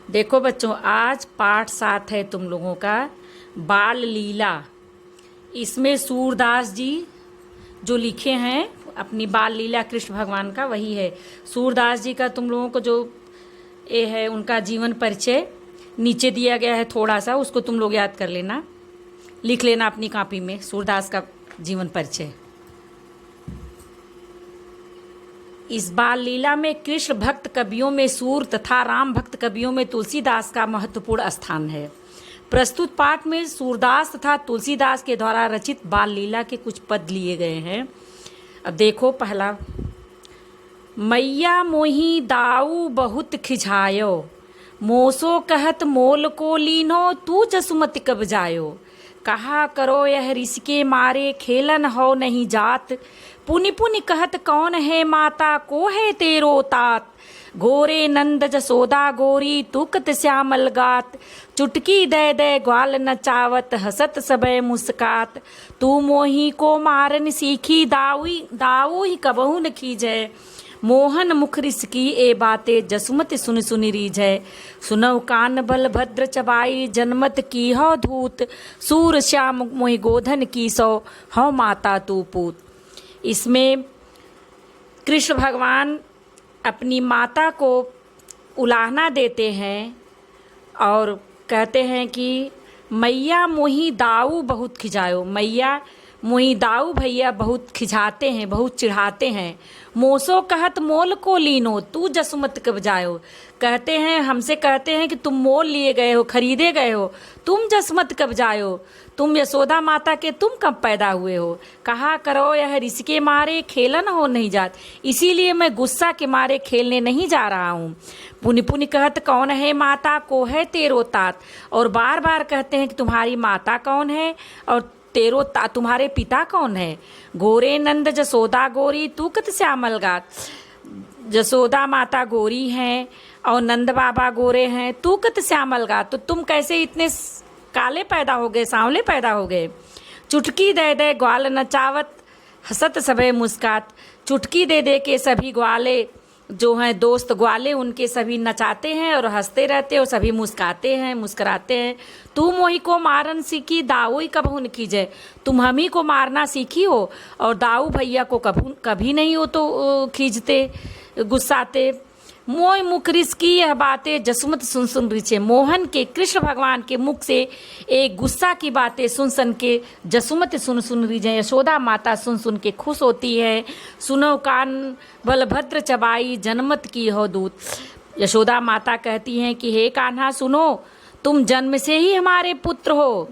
देखो बच्चों, आज पाठ 7 है तुम लोगों का बाल लीला। इसमें सूरदास जी जो लिखे हैं अपनी बाल लीला कृष्ण भगवान का, वही है। सूरदास जी का तुम लोगों को जो ये है उनका जीवन परिचय नीचे दिया गया है, थोड़ा सा उसको तुम लोग याद कर लेना, लिख लेना अपनी कॉपी में सूरदास का जीवन परिचय। इस बाल लीला में कृष्ण भक्त कवियों में सूर तथा राम भक्त कवियों में तुलसीदास का महत्वपूर्ण स्थान है। प्रस्तुत पाठ में सूरदास तथा तुलसीदास के द्वारा रचित बाल लीला के कुछ पद लिए गए हैं। अब देखो पहला, मैया मोही दाऊ बहुत खिझायो, मोसो कहत मोल को लीनो तू जसुमति कब जायो। कहा करो यह ऋषि मारे खेलन हो नहीं जात, पुनि पुनि कहत कौन है माता को है तेरो तात। गोरे नंद जसोदा गोरी तुकत श्यामल गात, चुटकी दे दे ग्वाल नचावत हसत सबे मुस्कात। तू मोही को मारन सीखी दाऊ ही कबहू न खीजै, मोहन मुख रिसकी ए बातें जसुमति सुन सुनि रीझै। सुनौ कान बल भद्र चबाई जनमत की हो धूत, सूर श्याम मोहि गोधन की सौ हो माता तू पूत। इसमें कृष्ण भगवान अपनी माता को उलाहना देते हैं और कहते हैं कि मैया मोही दाऊ बहुत खिजायो, मैया मोही दाऊ भैया बहुत खिझाते हैं, बहुत चिढ़ाते हैं। मोसो कहत मोल को लीनो तू जसुमत कब जायो, कहते हैं हमसे कहते हैं कि तुम मोल लिए गए हो, खरीदे गए हो, तुम जसमत कब जायो, तुम यशोदा माता के तुम कब पैदा हुए हो। कहा करो यह ऋषि के मारे खेलन हो नहीं जात, इसीलिए मैं गुस्सा के मारे खेलने नहीं जा रहा हूँ। पुनि पुनि कहत कौन है माता को है तेरो तात, और बार बार कहते हैं कि तुम्हारी माता कौन है और तेरो तुम्हारे पिता कौन है। गोरे नंद जसोदा गोरी तूकत श्यामल गात, जसोदा माता गोरी हैं और नंद बाबा गोरे हैं, तूकत श्यामल गात, तो तुम कैसे इतने काले पैदा हो गए, सांवले पैदा हो गए। चुटकी दे दे ग्वाल नचावत हसत सबे मुस्कात, चुटकी दे दे के सभी ग्वाले जो हैं दोस्त ग्वाले उनके सभी नचाते हैं और हंसते रहते और सभी मुस्काते हैं, मुस्कराते हैं। तू मोही को मारन सीखी दाऊ ही कबहू न खींचे, तुम हम ही को मारना सीखी हो और दाऊ भैया को कभी नहीं हो तो खींचते गुस्साते। मोह मुख रिसकी यह बातें जसुमत सुन सुन रिचे, मोहन के कृष्ण भगवान के मुख से एक गुस्सा की बातें सुन सुन के जसुमत सुन सुन रिजे, यशोदा माता सुन सुन के खुश होती है। सुनो कान बलभद्र चबाई जनमत की हो दूत, यशोदा माता कहती हैं कि हे कान्हा सुनो, तुम जन्म से ही हमारे पुत्र हो।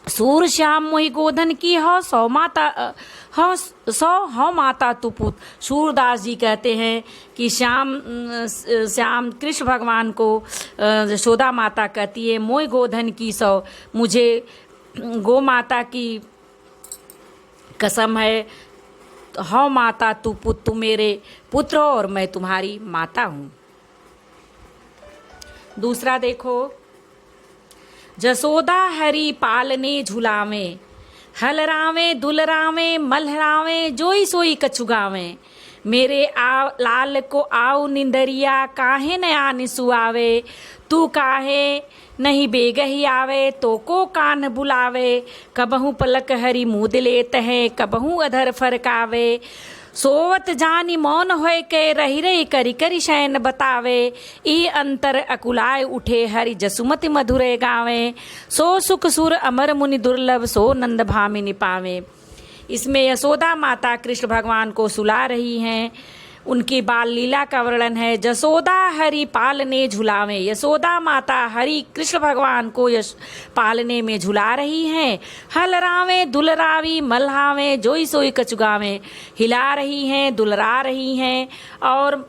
सूर श्याम मोहि गोधन की हो सौ माता हो सौ हो माता तू पुत। सूरदास जी कहते हैं कि श्याम कृष्ण भगवान को यशोदा माता कहती है मोहि गोधन की सौ, मुझे गो माता की कसम है, हो माता तू पुत, तू मेरे पुत्र हो और मैं तुम्हारी माता हूँ। दूसरा देखो, जसोदा हरि पालने झुलावे, हलरावे दुलरावे मलहरावे जोई सोई कछुगावे। मेरे लाल को आओ निंदरिया काहे न आने सुआवे, तू काहे नहीं बेगही आवे तो को कान बुलावे। कबहू पलक हरि मुद लेत है कबहू अधर फरकावे, सोवत जानी मौन होय के रही रही करी करी शयन बतावे। ई अंतर अकुलाय उठे हरि जसुमति मधुरे गावे, सो सुख सुर अमर मुनि दुर्लभ सो नंद भामिनी पावे। इसमें यशोदा माता कृष्ण भगवान को सुला रही हैं, उनकी बाल लीला का वर्णन है। जसोदा हरि पालने झुलावे, यशोदा माता हरि कृष्ण भगवान को पालने में झुला रही हैं। हलरावे दुलरावी मल्हावे जोई सोई कचुगावे, हिला रही हैं, दुलरा रही हैं और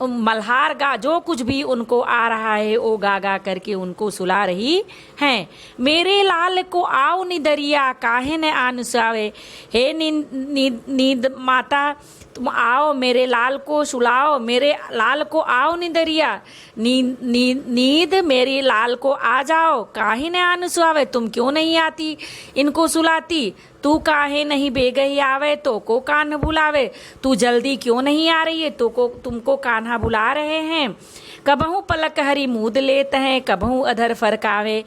मल्हार गा जो कुछ भी उनको आ रहा है वो गा गा करके उनको सुला रही हैं। मेरे लाल को आओ निदरिया काहे न आनुसावे, हे नींद माता तुम आओ मेरे लाल को सुलाओ, मेरे लाल को आओ निदरिया, नींद मेरी लाल को आ जाओ, काहे न आनुसावे, तुम क्यों नहीं आती इनको सुलाती। तू काहे नहीं बेगही आवे तो को कान्हा बुलावे, तू जल्दी क्यों नहीं आ रही है तो को तुमको कान्हा बुला रहे हैं। कबहू पलक हरी मूद लेते हैं, कबहू अधर फरकावे।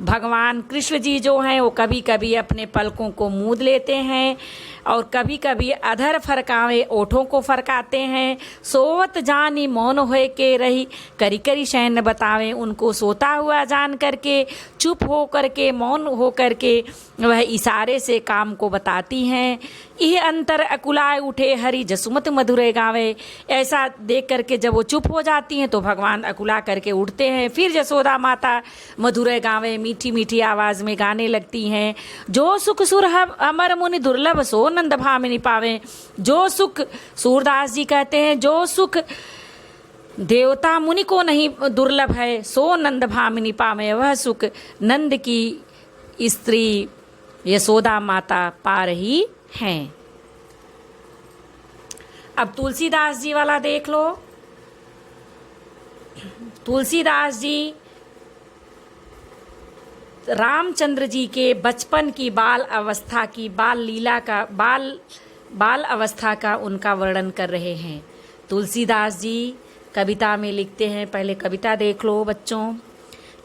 भगवान कृष्ण जी जो हैं वो कभी कभी अपने पलकों को मूद लेते हैं और कभी कभी अधर फरकावे, ओठों को फरकाते हैं। सोवत जानी मौन होए के रही, करी करी शयन बतावे। उनको सोता हुआ जान करके, चुप हो करके, मौन हो करके वह इशारे से काम को बताती हैं। यह अंतर अकुलाए उठे हरि जसुमत मधुरे गावे। ऐसा देख करके जब वो चुप हो जाती हैं तो भगवान अकुला करके उठते हैं। फिर जसोदा माता मधुरे गावे, मीठी मीठी आवाज़ में गाने लगती हैं। जो सुख सुरहब अमर मुनि दुर्लभ सो नंद भामिनी पावे। जो सुख, सूरदास जी कहते हैं, जो सुख देवता मुनि को नहीं दुर्लभ है, सो नंद भामिनी पावे। वह सुख नंद की स्त्री यशोदा माता पा रही हैं। अब तुलसीदास जी वाला देख लो। तुलसीदास जी रामचंद्र जी के बचपन की बाल अवस्था की, बाल अवस्था का उनका वर्णन कर रहे हैं। तुलसीदास जी कविता में लिखते हैं, पहले कविता देख लो बच्चों।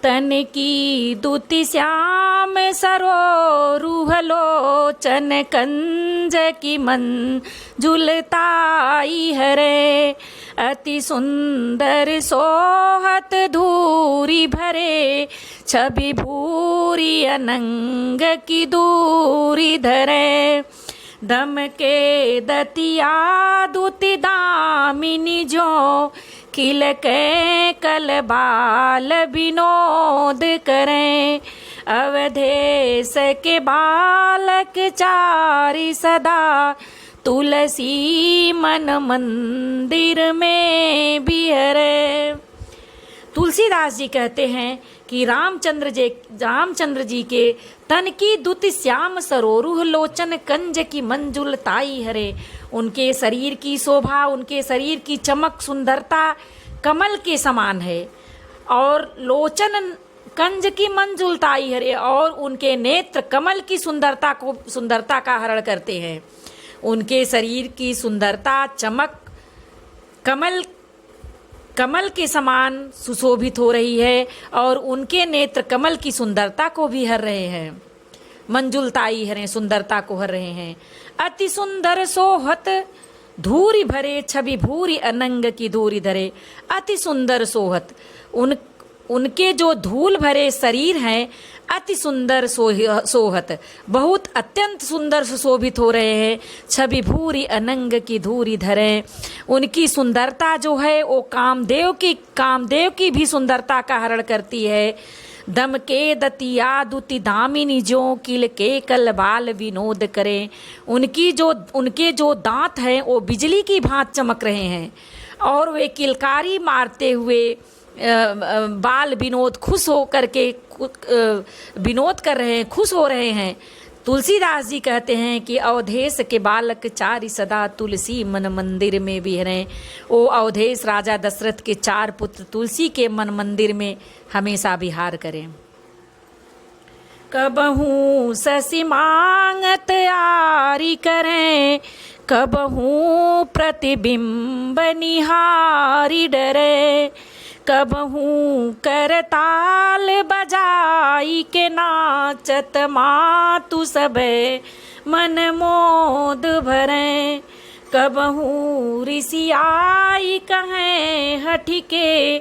तन की दुति श्याम सरोरुह लोचन, कंज की मन झुलताई हरे। अति सुंदर सोहत धूरी भरे, छवि भूरी अनंग की दूरी धरे। दम के दतिया दुति दामिनी जो, खिल के कल बाल विनोद करें। अवधेश के बालक चारि सदा, तुलसी मन मंदिर में बिहरे। तुलसीदास जी कहते हैं कि रामचंद्र जी के तन की दुति श्याम सरोरुह लोचन, कंज की मंजुल ताई हरे। उनके शरीर की शोभा, उनके शरीर की चमक, सुंदरता कमल के समान है। और लोचन कंज की मंजुल ताई हरे, और उनके नेत्र कमल की सुंदरता का हरण करते हैं। उनके शरीर की सुंदरता, चमक कमल के समान सुशोभित हो रही है और उनके नेत्र कमल की सुंदरता को भी हर रहे हैं। मंजुलताई हरे, सुंदरता को हर रहे हैं। अति सुंदर सोहत धूरी भरे, छवि भूरी अनंग की धूरी धरे। अति सुंदर सोहत, उनके जो धूल भरे शरीर हैं, अति सुंदर सोहत, बहुत अत्यंत सुंदर सुशोभित हो रहे हैं। छवि भूरी अनंग की धूरी धरे। उनकी सुंदरता जो है वो कामदेव की भी सुंदरता का हरण करती है। दम के दतिया दुति दामिनी जो, किल के कल बाल विनोद करें। उनके जो दांत हैं वो बिजली की भांति चमक रहे हैं और वे किलकारी मारते हुए बाल विनोद खुश हो करके विनोद कर रहे हैं, खुश हो रहे हैं। तुलसीदास जी कहते हैं कि अवधेश के बालक चारि सदा, तुलसी मन मंदिर में बिहरें। ओ अवधेश राजा दशरथ के 4 पुत्र तुलसी के मन मंदिर में हमेशा विहार करें। कबहू शशि मांगत आरी करें, कबहू प्रतिबिंब निहारी डरे। कबहू करताल बजाई के नाचत, मातु सबे मन मोद भरें। कबहू ऋषि आई कहें हठि के,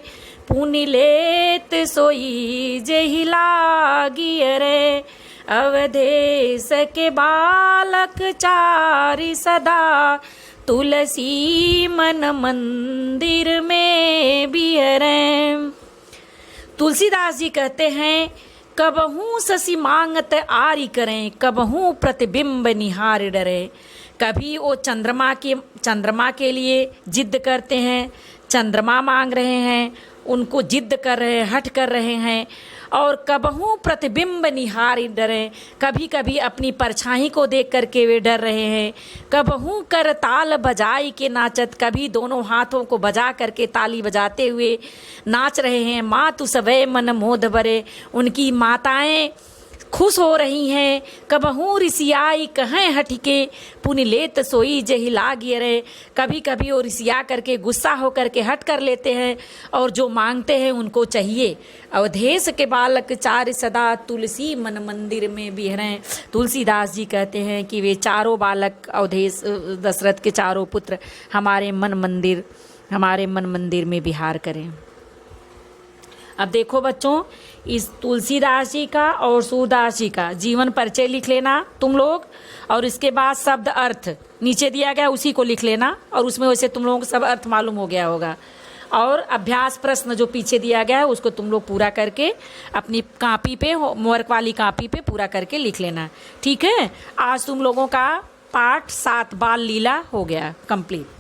पुनि लेत सोई जेहि लागी अरे। अवधेश के बालक चारि सदा, तुलसी मन मंदिर में बिहरें। तुलसीदास जी कहते हैं, कबहू शशि मांगत आरी करें, कबहू प्रतिबिंब निहार डरे। कभी वो चंद्रमा के लिए जिद करते हैं, चंद्रमा मांग रहे हैं, उनको जिद कर रहे हैं, हट कर रहे हैं। और कबहू प्रतिबिंब निहारी डरे, कभी कभी अपनी परछाई को देख करके वे डर रहे हैं। कबहू कर ताल बजाई के नाचत, कभी दोनों हाथों को बजा करके ताली बजाते हुए नाच रहे हैं। मातु सबे मन मोद भरे, उनकी माताएं खुश हो रही हैं कबहू ऋषियाई कहें हटिके पुण्य लेत सोई जही लागिए रे। कभी कभी वो ऋषिया करके गुस्सा हो करके हट कर लेते हैं और जो मांगते हैं उनको चाहिए। अवधेश के बालक चार सदा तुलसी मन मंदिर में बिहरें। तुलसीदास जी कहते हैं कि वे चारों बालक अवधेश दशरथ के चारों पुत्र हमारे मन मंदिर में विहार करें। अब देखो बच्चों, इस तुलसीदास जी का और सूरदास जी का जीवन परिचय लिख लेना तुम लोग, और इसके बाद शब्द अर्थ नीचे दिया गया उसी को लिख लेना, और उसमें वैसे तुम लोगों को सब अर्थ मालूम हो गया होगा। और अभ्यास प्रश्न जो पीछे दिया गया है उसको तुम लोग पूरा करके अपनी कॉपी पे, होमवर्क वाली कॉपी पे पूरा करके लिख लेना, ठीक है। आज तुम लोगों का पाठ 7 बाल लीला हो गया कंप्लीट।